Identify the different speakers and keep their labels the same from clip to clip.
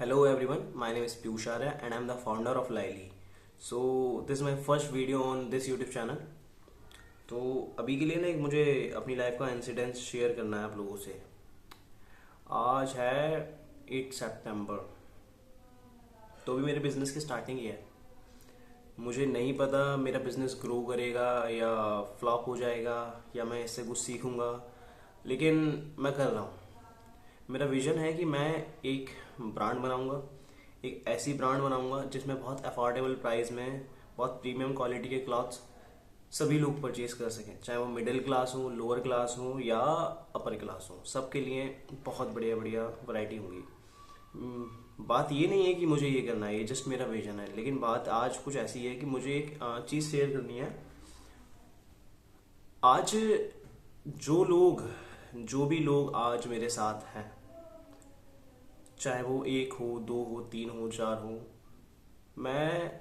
Speaker 1: Hello everyone, my name is Piyush Arya and I'm the founder of Laili. So this is my first video on this YouTube channel. तो अभी के लिए ना एक मुझे अपनी लाइफ का इंसिडेंस शेयर करना है आप लोगों से। आज है 8 सितंबर, तो अभी मेरे बिजनेस की स्टार्टिंग ही है। मुझे नहीं पता मेरा बिजनेस ग्रो करेगा या फ्लॉप हो जाएगा या मैं इससे कुछ सीखूंगा, लेकिन मैं कर रहा हूँ। मेरा विजन है कि मैं एक ब्रांड बनाऊंगा, एक ऐसी ब्रांड बनाऊंगा जिसमें बहुत अफोर्डेबल प्राइस में बहुत प्रीमियम क्वालिटी के क्लॉथ्स सभी लोग परचेज कर सकें, चाहे वो मिडिल क्लास हो, लोअर क्लास हो या अपर क्लास हो, सबके लिए बहुत बढ़िया बढ़िया वैरायटी होगी। बात ये नहीं है कि मुझे ये करना है, ये जस्ट मेरा विजन है, लेकिन बात आज कुछ ऐसी है कि मुझे एक चीज़ शेयर करनी है। आज जो भी लोग आज मेरे साथ हैं, चाहे वो एक हो, दो हो, तीन हो, चार हो, मैं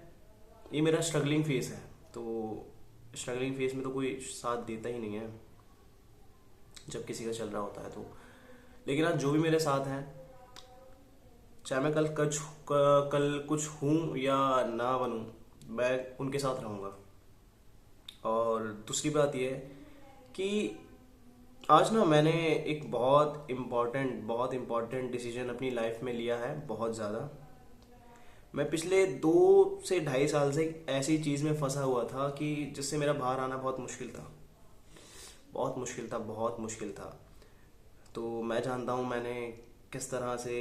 Speaker 1: ये मेरा स्ट्रगलिंग फेस है। तो स्ट्रगलिंग फेस में तो कोई साथ देता ही नहीं है जब किसी का चल रहा होता है। तो लेकिन आज जो भी मेरे साथ हैं, चाहे मैं कल कुछ हूँ या ना बनूँ, मैं उनके साथ रहूँगा। और दूसरी बात यह है कि आज ना मैंने एक बहुत इम्पॉर्टेंट डिसीजन अपनी लाइफ में लिया है, बहुत ज़्यादा। मैं पिछले 2 से ढाई साल से एक ऐसी चीज़ में फंसा हुआ था कि जिससे मेरा बाहर आना बहुत मुश्किल था, बहुत मुश्किल था, बहुत मुश्किल था। तो मैं जानता हूँ मैंने किस तरह से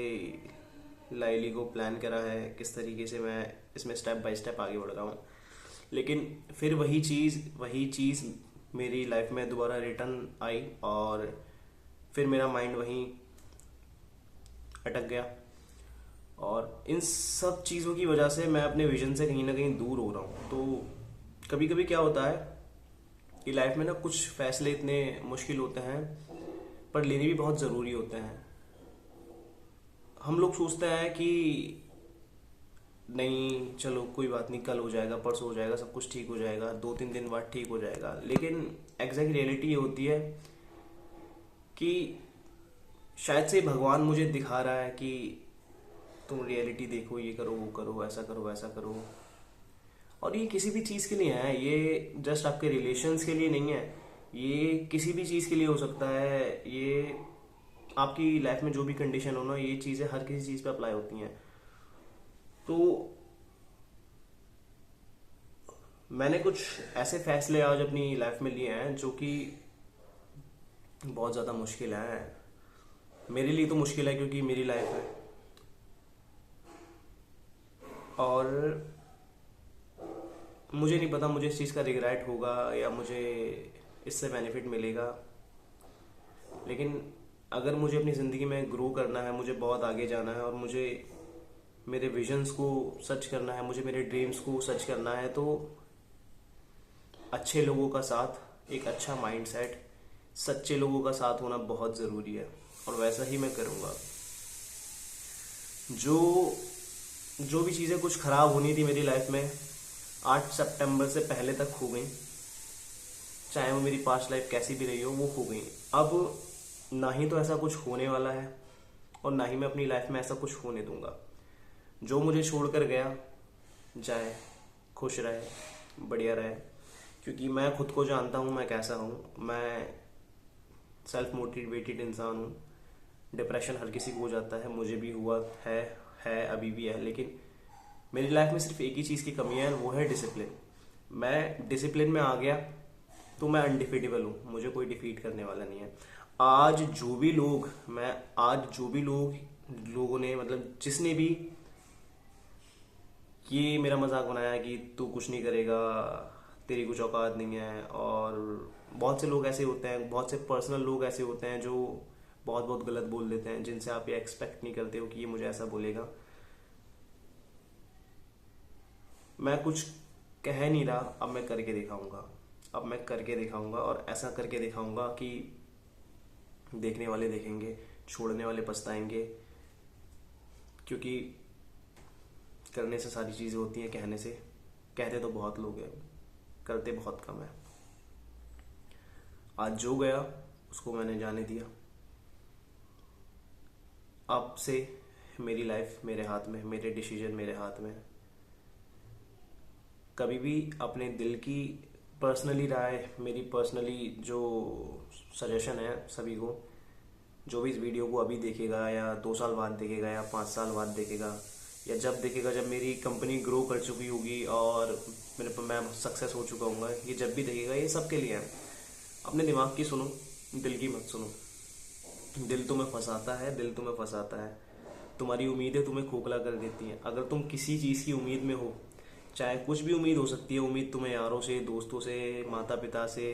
Speaker 1: लाइली को प्लान करा है, किस तरीके से मैं इसमें स्टेप बाय स्टेप आगे बढ़ रहा हूँ। लेकिन फिर वही चीज़ मेरी लाइफ में दोबारा रिटर्न आई और फिर मेरा माइंड वहीं अटक गया। और इन सब चीज़ों की वजह से मैं अपने विजन से कहीं ना कहीं दूर हो रहा हूँ। तो कभी कभी क्या होता है कि लाइफ में ना कुछ फैसले इतने मुश्किल होते हैं पर लेने भी बहुत ज़रूरी होते हैं। हम लोग सोचते हैं कि नहीं, चलो कोई बात नहीं, कल हो जाएगा, परसों हो जाएगा, सब कुछ ठीक हो जाएगा, 2-3 दिन बाद ठीक हो जाएगा। लेकिन एग्जैक्ट रियलिटी ये होती है कि शायद से भगवान मुझे दिखा रहा है कि तुम रियलिटी देखो, ये करो, वो करो, ऐसा करो, वैसा करो। और ये किसी भी चीज़ के लिए है, ये जस्ट आपके रिलेशंस के लिए नहीं है, ये किसी भी चीज़ के लिए हो सकता है। ये आपकी लाइफ में जो भी कंडीशन हो ना, ये चीज़ें हर किसी चीज़ पे अप्लाई होती हैं। तो मैंने कुछ ऐसे फैसले आज अपनी लाइफ में लिए हैं जो कि बहुत ज़्यादा मुश्किल है। मेरे लिए तो मुश्किल है क्योंकि मेरी लाइफ है, और मुझे नहीं पता मुझे इस चीज़ का रिग्रेट होगा या मुझे इससे बेनिफिट मिलेगा। लेकिन अगर मुझे अपनी ज़िंदगी में ग्रो करना है, मुझे बहुत आगे जाना है और मुझे मेरे विजन्स को सच करना है, मुझे मेरे ड्रीम्स को सच करना है, तो अच्छे लोगों का साथ, एक अच्छा माइंडसेट, सच्चे लोगों का साथ होना बहुत ज़रूरी है। और वैसा ही मैं करूँगा। जो जो भी चीज़ें कुछ ख़राब होनी थी मेरी लाइफ में 8 सितंबर से पहले तक हो गई, चाहे वो मेरी पास्ट लाइफ कैसी भी रही हो, वो हो गई। अब ना ही तो ऐसा कुछ होने वाला है और ना ही मैं अपनी लाइफ में ऐसा कुछ होने दूंगा। जो मुझे छोड़कर गया जाए, खुश रहे, बढ़िया रहे, क्योंकि मैं खुद को जानता हूँ मैं कैसा हूँ। मैं सेल्फ मोटिवेटेड इंसान हूँ। डिप्रेशन हर किसी को हो जाता है, मुझे भी हुआ है, अभी भी है। लेकिन मेरी लाइफ में सिर्फ एक ही चीज़ की कमी है, वो है डिसिप्लिन। मैं डिसिप्लिन में आ गया तो मैं अनडिफीटेबल हूँ, मुझे कोई डिफीट करने वाला नहीं है। आज जो भी लोगों ने, मतलब जिसने भी ये मेरा मजाक बनाया कि तू कुछ नहीं करेगा, तेरी कुछ औकात नहीं है, और बहुत से लोग ऐसे होते हैं, बहुत से पर्सनल लोग ऐसे होते हैं जो बहुत बहुत गलत बोल देते हैं, जिनसे आप ये एक्सपेक्ट नहीं करते हो कि ये मुझे ऐसा बोलेगा। मैं कुछ कह नहीं रहा, अब मैं करके दिखाऊंगा और ऐसा करके दिखाऊंगा कि देखने वाले देखेंगे, छोड़ने वाले पछताएंगे। क्योंकि करने से सारी चीज़ें होती हैं, कहते तो बहुत लोग हैं, करते बहुत कम है। आज जो गया उसको मैंने जाने दिया। अब से मेरी लाइफ मेरे हाथ में, मेरे डिसीजन मेरे हाथ में। कभी भी अपने दिल की पर्सनली राय, मेरी पर्सनली जो सजेशन है सभी को, जो भी इस वीडियो को अभी देखेगा या 2 साल बाद देखेगा या 5 साल बाद देखेगा या जब देखेगा, जब मेरी कंपनी ग्रो कर चुकी होगी और मैं सक्सेस हो चुका हूँ, ये जब भी देखेगा, ये सबके लिए है। अपने दिमाग की सुनो, दिल की मत सुनो। दिल तुम्हें फंसाता है, दिल तुम्हें फंसाता है। तुम्हारी उम्मीदें तुम्हें खोखला कर देती हैं। अगर तुम किसी चीज़ की उम्मीद में हो, चाहे कुछ भी उम्मीद हो सकती है, उम्मीद तुम्हें यारों से, दोस्तों से, माता पिता से,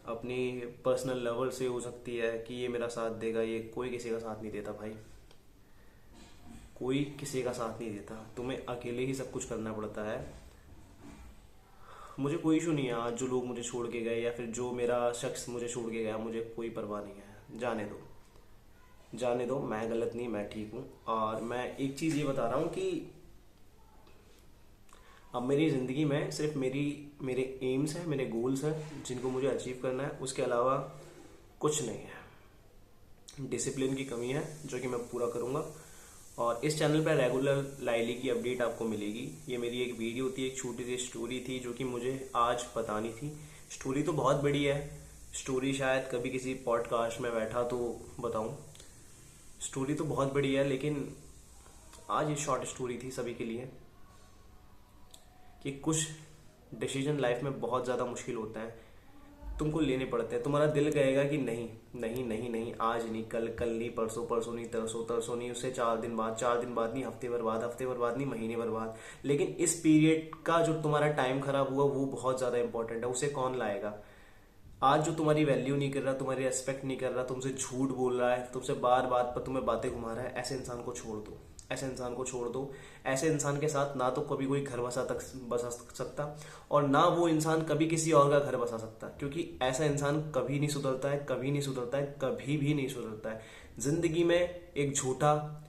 Speaker 1: अपनी पर्सनल लेवल से हो सकती है कि ये मेरा साथ देगा। ये कोई किसी का साथ नहीं देता भाई, कोई किसी का साथ नहीं देता। तुम्हें अकेले ही सब कुछ करना पड़ता है। मुझे कोई इशू नहीं है आज जो लोग मुझे छोड़ के गए या फिर जो मेरा शख्स मुझे छोड़ के गया, मुझे कोई परवाह नहीं है। जाने दो, जाने दो। मैं गलत नहीं, मैं ठीक हूँ। और मैं एक चीज़ ये बता रहा हूँ कि अब मेरी ज़िंदगी में सिर्फ मेरे एम्स हैं, मेरे गोल्स हैं जिनको मुझे अचीव करना है, उसके अलावा कुछ नहीं है। डिसिप्लिन की कमी है जो कि मैं पूरा करूँगा। और इस चैनल पर रेगुलर लाइली की अपडेट आपको मिलेगी। ये मेरी एक वीडियो थी, एक छोटी सी स्टोरी थी जो कि मुझे आज बतानी थी। स्टोरी तो बहुत बड़ी है, स्टोरी शायद कभी किसी पॉडकास्ट में बैठा तो बताऊं। स्टोरी तो बहुत बड़ी है, लेकिन आज ये शॉर्ट स्टोरी थी सभी के लिए कि कुछ डिसीजन लाइफ में बहुत ज़्यादा मुश्किल होता है, तुमको लेने पड़ते हैं। तुम्हारा दिल कहेगा कि नहीं नहीं नहीं नहीं, आज नहीं, कल, कल नहीं, परसों, परसों नहीं, तरसों, तरसों नहीं, उससे 4 दिन बाद, 4 दिन बाद नहीं, हफ्ते भर बाद, हफ्ते भर बाद नहीं, महीने भर बाद। लेकिन इस पीरियड का जो तुम्हारा टाइम खराब हुआ वो बहुत ज़्यादा इंपॉर्टेंट है। उसे कौन लाएगा? आज जो तुम्हारी वैल्यू नहीं कर रहा, तुम्हारी रेस्पेक्ट नहीं कर रहा, तुमसे झूठ बोल रहा है, तुमसे बार बात पर तुम्हें बातें घुमा रहा है, ऐसे इंसान को छोड़ दो। ऐसे इंसान को छोड़ दो। ऐसे इंसान के साथ ना तो कभी कोई घर बसा सकता और ना वो इंसान कभी किसी और का घर बसा सकता, क्योंकि ऐसा इंसान कभी नहीं सुधरता है, कभी नहीं सुधरता है, कभी भी नहीं सुधरता है। जिंदगी में एक झूठा,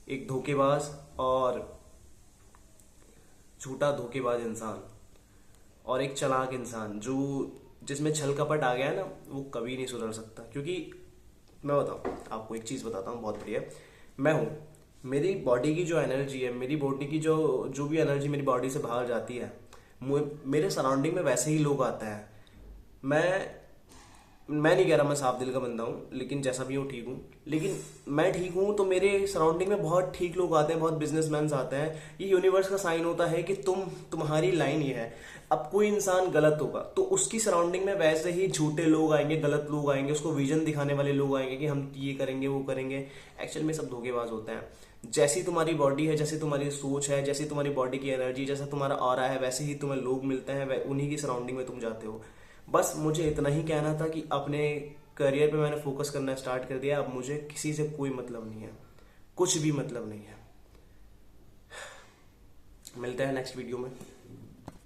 Speaker 1: एक धोखेबाज इंसान और एक चालाक इंसान जो जिसमें छल कपट आ गया है ना, वो कभी नहीं सुधर सकता। क्योंकि मैं बताऊँ आपको, एक चीज़ बताता हूँ बहुत बढ़िया। मैं हूँ, मेरी बॉडी की जो एनर्जी है, मेरी बॉडी की जो जो भी एनर्जी मेरी बॉडी से बाहर जाती है, मेरे सराउंडिंग में वैसे ही लोग आते हैं। मैं नहीं कह रहा मैं साफ दिल का बंदा हूँ, लेकिन जैसा भी हूँ ठीक हूँ। लेकिन मैं ठीक हूँ तो मेरे सराउंडिंग में बहुत ठीक लोग आते हैं, बहुत बिजनेसमैन आते हैं। ये यूनिवर्स का साइन होता है कि तुम्हारी लाइन ये है। अब कोई इंसान गलत होगा तो उसकी सराउंडिंग में वैसे ही झूठे लोग आएंगे, गलत लोग आएंगे, उसको विजन दिखाने वाले लोग आएंगे कि हम ये करेंगे, वो करेंगे। एक्चुअल में सब धोखेबाज होते हैं। जैसी तुम्हारी बॉडी है, जैसी तुम्हारी सोच है, जैसी तुम्हारी बॉडी की एनर्जी, जैसा तुम्हारा ऑरा है, वैसे ही तुम्हें लोग मिलते हैं, उन्हीं की सराउंडिंग में तुम जाते हो। बस मुझे इतना ही कहना था कि अपने करियर पे मैंने फोकस करना स्टार्ट कर दिया। अब मुझे किसी से कोई मतलब नहीं है, कुछ भी मतलब नहीं है। मिलते हैं नेक्स्ट वीडियो में।